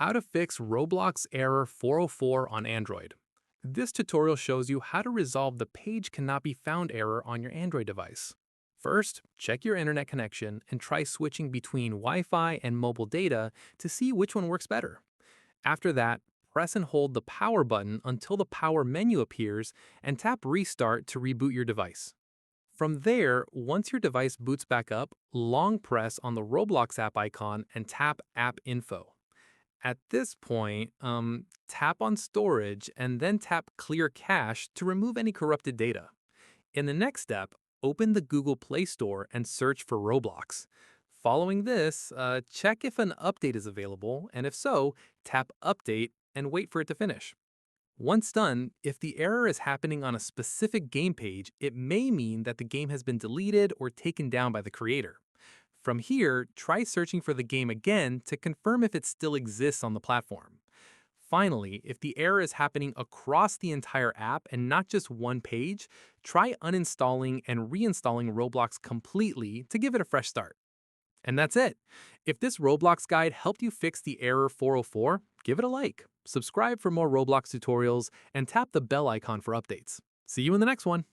How to fix Roblox Error 404 on Android. This tutorial shows you how to resolve the page cannot be found error on your Android device. First, check your internet connection and try switching between Wi-Fi and mobile data to see which one works better. After that, press and hold the power button until the power menu appears and tap restart to reboot your device. From there, once your device boots back up, long press on the Roblox app icon and tap App Info. At this point, tap on Storage and then tap Clear Cache to remove any corrupted data. In the next step, open the Google Play Store and search for Roblox. Following this, check if an update is available, and if so, tap Update and wait for it to finish. Once done, if the error is happening on a specific game page, it may mean that the game has been deleted or taken down by the creator. From here, try searching for the game again to confirm if it still exists on the platform. Finally, if the error is happening across the entire app and not just one page, try uninstalling and reinstalling Roblox completely to give it a fresh start. And that's it. If this Roblox guide helped you fix the error 404, give it a like, subscribe for more Roblox tutorials, and tap the bell icon for updates. See you in the next one.